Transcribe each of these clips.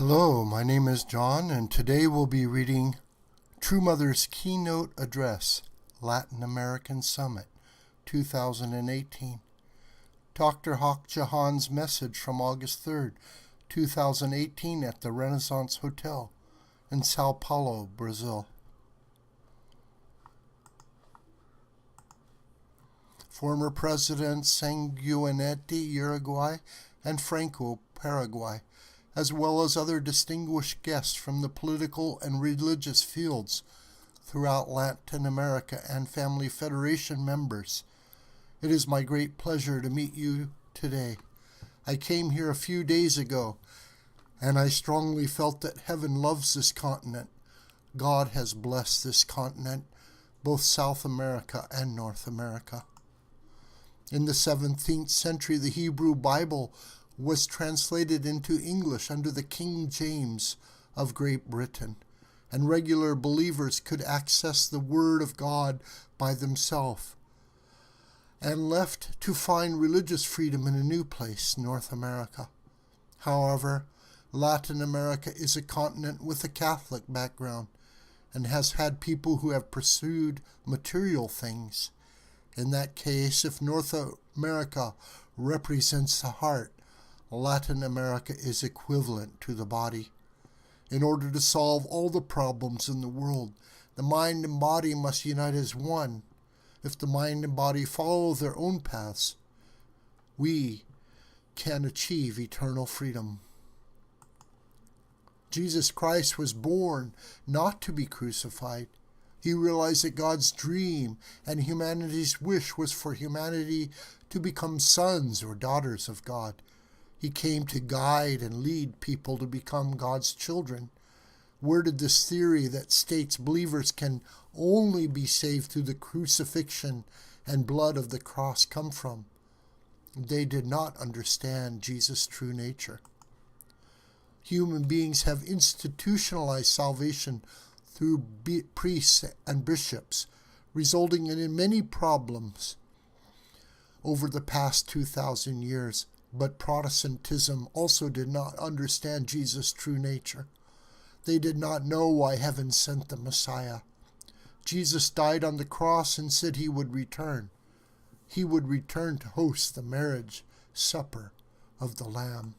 Hello, my name is John, and today we'll be reading True Mother's Keynote Address, Latin American Summit, 2018. Dr. Hak Ja Han's message from August 3rd, 2018 at the Renaissance Hotel in Sao Paulo, Brazil. Former Presidents Sanguinetti, Uruguay, and Franco, Paraguay, as well as other distinguished guests from the political and religious fields throughout Latin America and Family Federation members. It is my great pleasure to meet you today. I came here a few days ago, and I strongly felt that heaven loves this continent. God has blessed this continent, both South America and North America. In the 17th century, the Hebrew Bible was translated into English under the King James of Great Britain, and regular believers could access the Word of God by themselves, and left to find religious freedom in a new place, North America. However, Latin America is a continent with a Catholic background and has had people who have pursued material things. In that case, if North America represents the heart, Latin America is equivalent to the body. In order to solve all the problems in the world, the mind and body must unite as one. If the mind and body follow their own paths, we can achieve eternal freedom. Jesus Christ was born not to be crucified. He realized that God's dream and humanity's wish was for humanity to become sons or daughters of God. He came to guide and lead people to become God's children. Where did this theory that states believers can only be saved through the crucifixion and blood of the cross come from? They did not understand Jesus' true nature. Human beings have institutionalized salvation through priests and bishops, resulting in many problems over the past 2,000 years. But Protestantism also did not understand Jesus' true nature. They did not know why heaven sent the Messiah. Jesus died on the cross and said he would return. He would return to host the marriage supper of the Lamb.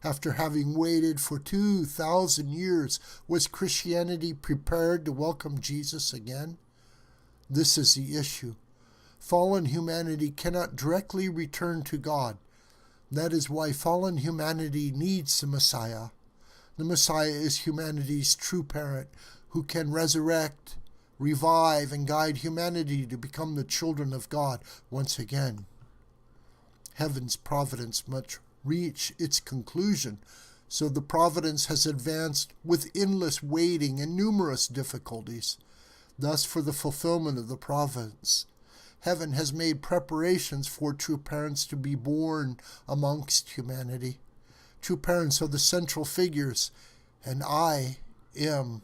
After having waited for 2,000 years, was Christianity prepared to welcome Jesus again? This is the issue. Fallen humanity cannot directly return to God. That is why fallen humanity needs the Messiah. The Messiah is humanity's true parent who can resurrect, revive, and guide humanity to become the children of God once again. Heaven's providence must reach its conclusion, so the providence has advanced with endless waiting and numerous difficulties. Thus, for the fulfillment of the providence, heaven has made preparations for true parents to be born amongst humanity. True parents are the central figures, and I am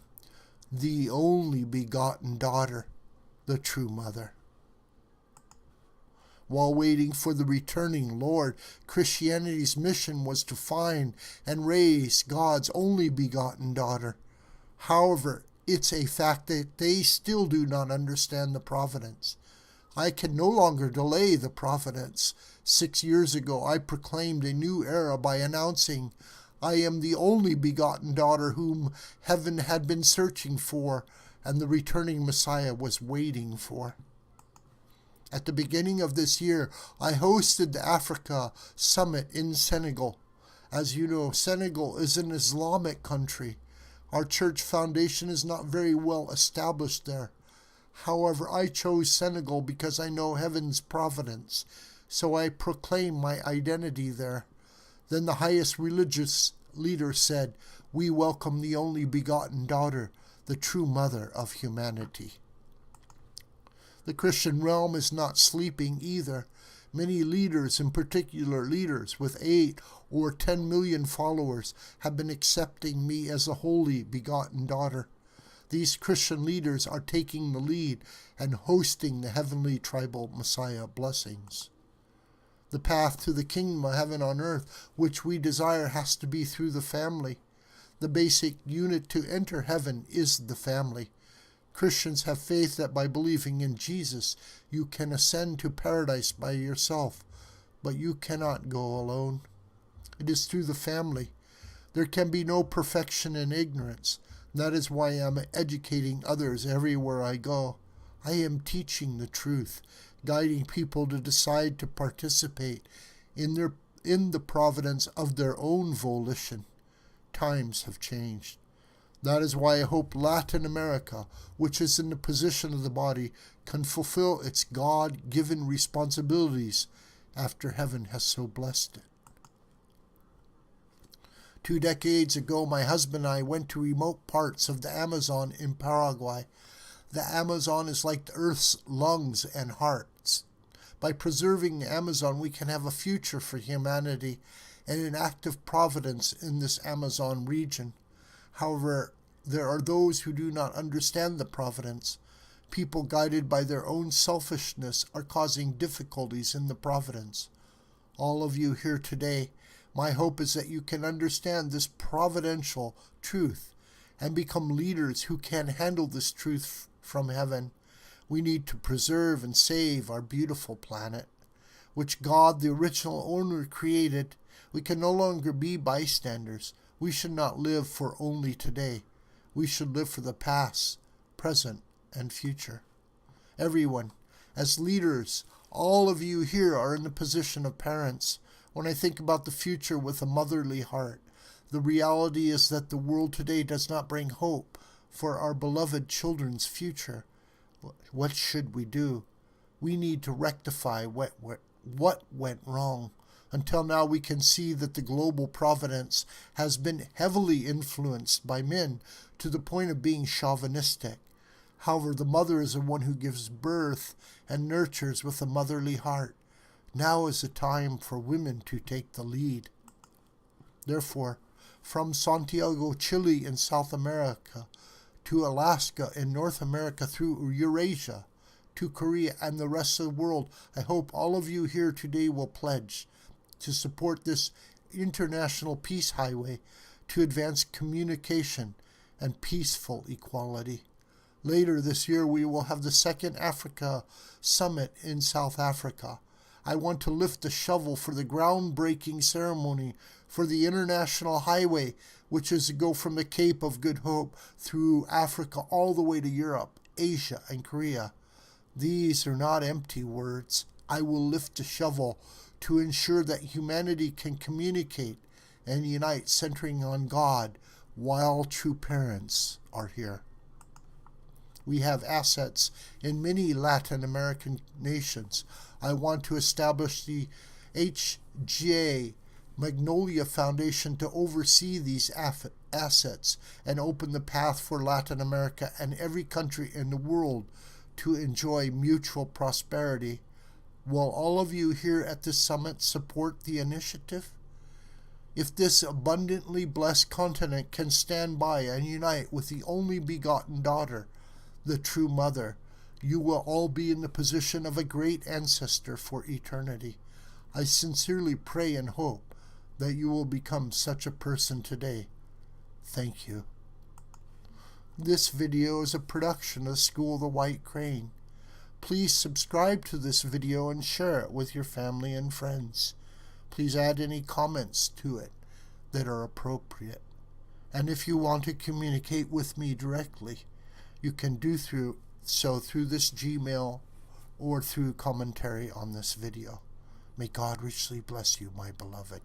the only begotten daughter, the true mother. While waiting for the returning Lord, Christianity's mission was to find and raise God's only begotten daughter. However, it's a fact that they still do not understand the providence. I can no longer delay the providence. 6 years ago, I proclaimed a new era by announcing, I am the only begotten daughter whom heaven had been searching for, and the returning Messiah was waiting for. At the beginning of this year, I hosted the Africa Summit in Senegal. As you know, Senegal is an Islamic country. Our church foundation is not very well established there. However, I chose Senegal because I know heaven's providence, so I proclaim my identity there. Then the highest religious leader said, we welcome the only begotten daughter, the true mother of humanity. The Christian realm is not sleeping either. Many leaders, in particular leaders with 8 or 10 million followers, have been accepting me as a holy begotten daughter. These Christian leaders are taking the lead and hosting the heavenly tribal Messiah blessings. The path to the kingdom of heaven on earth, which we desire, has to be through the family. The basic unit to enter heaven is the family. Christians have faith that by believing in Jesus, you can ascend to paradise by yourself, but you cannot go alone. It is through the family. There can be no perfection in ignorance. That is why I am educating others everywhere I go. I am teaching the truth, guiding people to decide to participate in the providence of their own volition. Times have changed. That is why I hope Latin America, which is in the position of the body, can fulfill its God-given responsibilities after heaven has so blessed it. 2 decades ago, my husband and I went to remote parts of the Amazon in Paraguay. The Amazon is like the earth's lungs and hearts. By preserving the Amazon, we can have a future for humanity and an active providence in this Amazon region. However, there are those who do not understand the providence. People guided by their own selfishness are causing difficulties in the providence. All of you here today, my hope is that you can understand this providential truth and become leaders who can handle this truth from heaven. We need to preserve and save our beautiful planet, which God, the original owner, created. We can no longer be bystanders. We should not live for only today. We should live for the past, present, and future. Everyone, as leaders, all of you here are in the position of parents. When I think about the future with a motherly heart, the reality is that the world today does not bring hope for our beloved children's future. What should we do? We need to rectify what went wrong. Until now, we can see that the global providence has been heavily influenced by men to the point of being chauvinistic. However, the mother is the one who gives birth and nurtures with a motherly heart. Now is the time for women to take the lead. Therefore, from Santiago, Chile in South America, to Alaska in North America, through Eurasia, to Korea and the rest of the world, I hope all of you here today will pledge to support this international peace highway to advance communication and peaceful equality. Later this year, we will have the second Africa Summit in South Africa. I want to lift the shovel for the groundbreaking ceremony for the international highway, which is to go from the Cape of Good Hope through Africa all the way to Europe, Asia, and Korea. These are not empty words. I will lift the shovel to ensure that humanity can communicate and unite, centering on God, while true parents are here. We have assets in many Latin American nations. I want to establish the HGA Magnolia Foundation to oversee these assets and open the path for Latin America and every country in the world to enjoy mutual prosperity. Will all of you here at this summit support the initiative? If this abundantly blessed continent can stand by and unite with the only begotten daughter, the true mother, you will all be in the position of a great ancestor for eternity. I sincerely pray and hope that you will become such a person today. Thank you. This video is a production of School of the White Crane. Please subscribe to this video and share it with your family and friends. Please add any comments to it that are appropriate. And if you want to communicate with me directly, you can do so through this Gmail or through commentary on this video. May God richly bless you, my beloved.